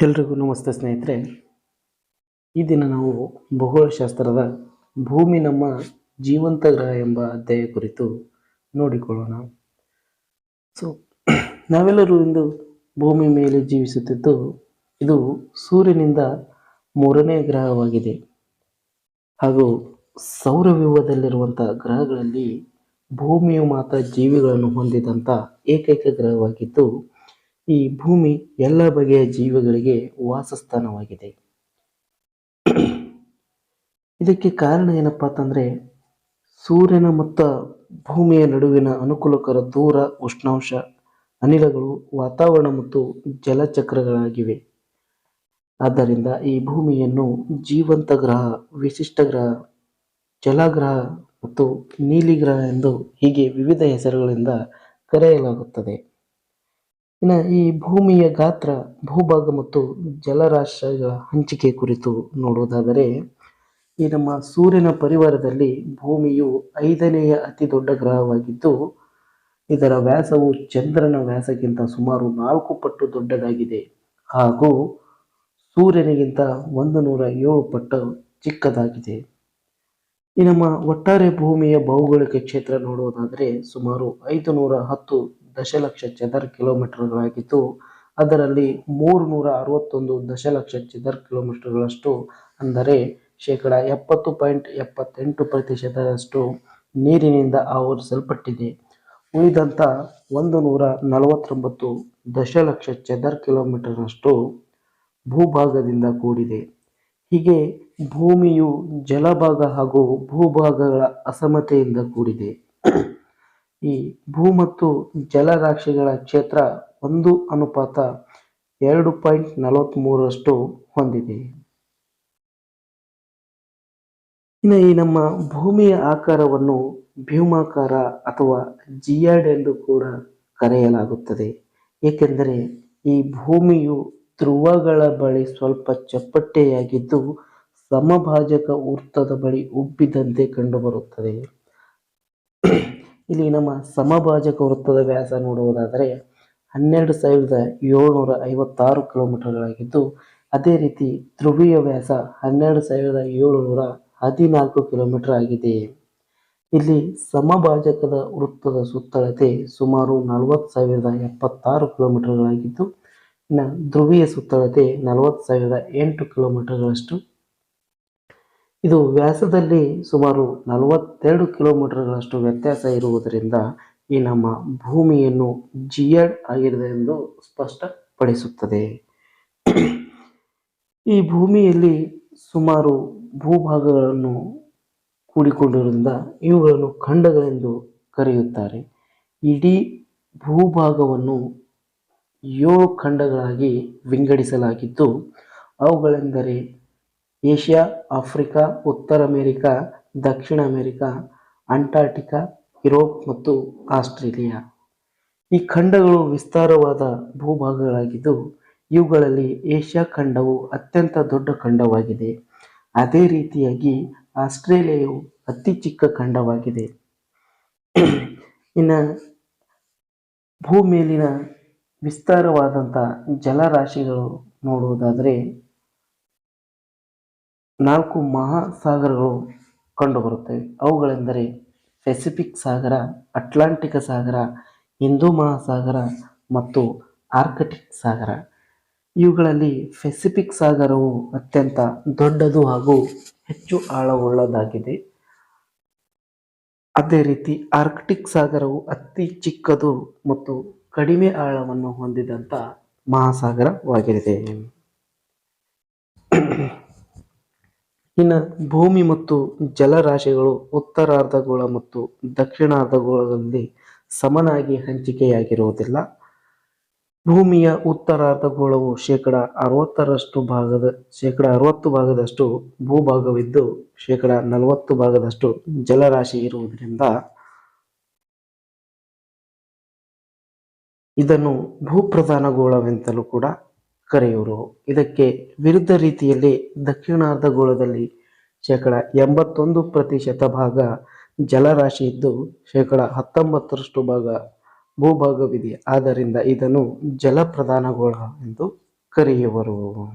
ಎಲ್ರಿಗೂ ನಮಸ್ತೆ ಸ್ನೇಹಿತರೆ. ಈ ದಿನ ನಾವು ಭೂಗೋಳಶಾಸ್ತ್ರದ ಭೂಮಿ ನಮ್ಮ ಜೀವಂತ ಗ್ರಹ ಎಂಬ ಅಧ್ಯಾಯ ಕುರಿತು ನೋಡಿಕೊಳ್ಳೋಣ. ಸೊ ನಾವೆಲ್ಲರೂ ಇಂದು ಭೂಮಿ ಮೇಲೆ ಜೀವಿಸುತ್ತಿದ್ದು, ಇದು ಸೂರ್ಯನಿಂದ 3ನೇ ಗ್ರಹವಾಗಿದೆ ಹಾಗೂ ಸೌರವ್ಯೂಹದಲ್ಲಿರುವಂಥ ಗ್ರಹಗಳಲ್ಲಿ ಭೂಮಿಯು ಮಾತ್ರ ಜೀವಿಗಳನ್ನು ಹೊಂದಿದಂಥ ಏಕೈಕ ಗ್ರಹವಾಗಿದ್ದು, ಈ ಭೂಮಿ ಎಲ್ಲ ಬಗೆಯ ಜೀವಿಗಳಿಗೆ ವಾಸಸ್ಥಾನವಾಗಿದೆ. ಇದಕ್ಕೆ ಕಾರಣ ಏನಪ್ಪಾ ಅಂತಂದ್ರೆ, ಸೂರ್ಯನ ಮತ್ತು ಭೂಮಿಯ ನಡುವಿನ ಅನುಕೂಲಕರ ದೂರ, ಉಷ್ಣಾಂಶ, ಅನಿಲಗಳು, ವಾತಾವರಣ ಮತ್ತು ಜಲಚಕ್ರಗಳಾಗಿವೆ. ಆದ್ದರಿಂದ ಈ ಭೂಮಿಯನ್ನು ಜೀವಂತ ಗ್ರಹ, ವಿಶಿಷ್ಟ ಗ್ರಹ, ಜಲಗ್ರಹ ಮತ್ತು ನೀಲಿ ಗ್ರಹ ಎಂದು ಹೀಗೆ ವಿವಿಧ ಹೆಸರುಗಳಿಂದ ಕರೆಯಲಾಗುತ್ತದೆ. ಇನ್ನು ಈ ಭೂಮಿಯ ಗಾತ್ರ, ಭೂಭಾಗ ಮತ್ತು ಜಲರಾಶಿಗಳ ಹಂಚಿಕೆ ಕುರಿತು ನೋಡುವುದಾದರೆ, ಈ ನಮ್ಮ ಸೂರ್ಯನ ಪರಿವಾರದಲ್ಲಿ ಭೂಮಿಯು 5ನೇಯ ಅತಿ ದೊಡ್ಡ ಗ್ರಹವಾಗಿದ್ದು, ಇದರ ವ್ಯಾಸವು ಚಂದ್ರನ ವ್ಯಾಸಕ್ಕಿಂತ ಸುಮಾರು 4 ಪಟ್ಟು ದೊಡ್ಡದಾಗಿದೆ ಹಾಗೂ ಸೂರ್ಯನಿಗಿಂತ 107 ಪಟ್ಟು ಚಿಕ್ಕದಾಗಿದೆ. ಈ ನಮ್ಮ ಒಟ್ಟಾರೆ ಭೂಮಿಯ ಭೌಗೋಳಿಕ ಕ್ಷೇತ್ರ ನೋಡುವುದಾದರೆ ಸುಮಾರು 510 ದಶಲಕ್ಷ ಚದರ ಕಿಲೋಮೀಟರ್ಗಳಾಗಿದ್ದು, ಅದರಲ್ಲಿ 361 ದಶಲಕ್ಷ ಚದರ ಕಿಲೋಮೀಟರ್ಗಳಷ್ಟು ಅಂದರೆ 70.78% ನೀರಿನಿಂದ ಆವರಿಸಲ್ಪಟ್ಟಿದೆ. ಉಳಿದಂಥ 149 ದಶಲಕ್ಷ ಚದರ ಕಿಲೋಮೀಟರ್ನಷ್ಟು ಭೂಭಾಗದಿಂದ ಕೂಡಿದೆ. ಹೀಗೆ ಭೂಮಿಯು ಜಲಭಾಗ ಹಾಗೂ ಭೂಭಾಗಗಳ ಅಸಮತೆಯಿಂದ ಕೂಡಿದೆ. ಈ ಭೂ ಮತ್ತು ಜಲರಾಶಿಗಳ ಕ್ಷೇತ್ರ 1:2.43 ಹೊಂದಿದೆ. ಇನ್ನು ಈ ನಮ್ಮ ಭೂಮಿಯ ಆಕಾರವನ್ನು ಭೀಮಾಕಾರ ಅಥವಾ ಜಿಯಾಡ್ ಎಂದು ಕೂಡ ಕರೆಯಲಾಗುತ್ತದೆ. ಏಕೆಂದರೆ ಈ ಭೂಮಿಯು ಧ್ರುವಗಳ ಬಳಿ ಸ್ವಲ್ಪ ಚಪ್ಪಟೆಯಾಗಿದ್ದು, ಸಮಭಾಜಕ ವೃತ್ತದ ಬಳಿ ಉಬ್ಬಿದಂತೆ ಕಂಡುಬರುತ್ತದೆ. ಇಲ್ಲಿ ನಮ್ಮ ಸಮಭಾಜಕ ವೃತ್ತದ ವ್ಯಾಸ ನೋಡುವುದಾದರೆ 12,756 ಕಿಲೋಮೀಟರ್ಗಳಾಗಿದ್ದು, ಅದೇ ರೀತಿ ಧ್ರುವೀಯ ವ್ಯಾಸ 12,714 ಕಿಲೋಮೀಟರ್ ಆಗಿದೆ. ಇಲ್ಲಿ ಸಮಭಾಜಕದ ವೃತ್ತದ ಸುತ್ತಳತೆ ಸುಮಾರು 40,076 ಕಿಲೋಮೀಟರ್ಗಳಾಗಿದ್ದು, ಇನ್ನು ಧ್ರುವೀಯ ಸುತ್ತಳತೆ 40,008 ಕಿಲೋಮೀಟರ್ಗಳಷ್ಟು. ಇದು ವ್ಯಾಸದಲ್ಲಿ ಸುಮಾರು 42 ಕಿಲೋಮೀಟರ್ಗಳಷ್ಟು ವ್ಯತ್ಯಾಸ ಇರುವುದರಿಂದ ಈ ನಮ್ಮ ಭೂಮಿಯನ್ನು ಜಿಯಾಡ್ ಆಗಿದೆ ಎಂದು ಸ್ಪಷ್ಟಪಡಿಸುತ್ತದೆ. ಈ ಭೂಮಿಯಲ್ಲಿ ಸುಮಾರು ಭೂಭಾಗಗಳನ್ನು ಕೂಡಿಕೊಂಡಿರುವುದರಿಂದ ಇವುಗಳನ್ನು ಖಂಡಗಳೆಂದು ಕರೆಯುತ್ತಾರೆ. ಇಡೀ ಭೂಭಾಗವನ್ನು 7 ಖಂಡಗಳಾಗಿ ವಿಂಗಡಿಸಲಾಗಿದ್ದು, ಅವುಗಳೆಂದರೆ ಏಷ್ಯಾ, ಆಫ್ರಿಕಾ, ಉತ್ತರ ಅಮೆರಿಕಾ, ದಕ್ಷಿಣ ಅಮೆರಿಕಾ, ಅಂಟಾರ್ಟಿಕಾ, ಯುರೋಪ್ ಮತ್ತು ಆಸ್ಟ್ರೇಲಿಯಾ. ಈ ಖಂಡಗಳು ವಿಸ್ತಾರವಾದ ಭೂಭಾಗಗಳಾಗಿದ್ದು, ಇವುಗಳಲ್ಲಿ ಏಷ್ಯಾ ಖಂಡವು ಅತ್ಯಂತ ದೊಡ್ಡ ಖಂಡವಾಗಿದೆ. ಅದೇ ರೀತಿಯಾಗಿ ಆಸ್ಟ್ರೇಲಿಯಾವು ಅತಿ ಚಿಕ್ಕ ಖಂಡವಾಗಿದೆ. ಇನ್ನು ಭೂಮೇಲಿನ ವಿಸ್ತಾರವಾದಂಥ ಜಲರಾಶಿಗಳು ನೋಡುವುದಾದರೆ 4 ಮಹಾಸಾಗರಗಳು ಕಂಡುಬರುತ್ತವೆ. ಅವುಗಳೆಂದರೆ ಪೆಸಿಫಿಕ್ ಸಾಗರ, ಅಟ್ಲಾಂಟಿಕ್ ಸಾಗರ, ಹಿಂದೂ ಮಹಾಸಾಗರ ಮತ್ತು ಆರ್ಕ್ಟಿಕ್ ಸಾಗರ. ಇವುಗಳಲ್ಲಿ ಪೆಸಿಫಿಕ್ ಸಾಗರವು ಅತ್ಯಂತ ದೊಡ್ಡದು ಹಾಗೂ ಹೆಚ್ಚು ಆಳವುಳ್ಳದಾಗಿದೆ. ಅದೇ ರೀತಿ ಆರ್ಕ್ಟಿಕ್ ಸಾಗರವು ಅತಿ ಚಿಕ್ಕದು ಮತ್ತು ಕಡಿಮೆ ಆಳವನ್ನು ಹೊಂದಿದಂಥ ಮಹಾಸಾಗರವಾಗಿದೆ. ಇನ್ನು ಭೂಮಿ ಮತ್ತು ಜಲರಾಶಿಗಳು ಉತ್ತರಾರ್ಧಗೋಳ ಮತ್ತು ದಕ್ಷಿಣಾರ್ಧಗೋಳಗಳಲ್ಲಿ ಸಮನಾಗಿ ಹಂಚಿಕೆಯಾಗಿರುವುದಿಲ್ಲ. ಭೂಮಿಯ ಉತ್ತರಾರ್ಧಗೋಳವು 60% ಭಾಗದಷ್ಟು ಭೂಭಾಗವಿದ್ದು 40% ಭಾಗದಷ್ಟು ಜಲರಾಶಿ ಇರುವುದರಿಂದ ಇದನ್ನು ಭೂಪ್ರಧಾನ ಗೋಳವೆಂತಲೂ ಕೂಡ ಕರೆಯುವರು. ಇದಕ್ಕೆ ವಿರುದ್ಧ ರೀತಿಯಲ್ಲಿ ದಕ್ಷಿಣಾರ್ಧಗೋಳದಲ್ಲಿ 81% ಭಾಗ ಜಲರಾಶಿ ಇದ್ದು 19% ಭಾಗ ಭೂಭಾಗವಿದೆ. ಆದ್ದರಿಂದ ಇದನ್ನು ಜಲಪ್ರಧಾನ ಗೋಳ ಎಂದು ಕರೆಯುವರು.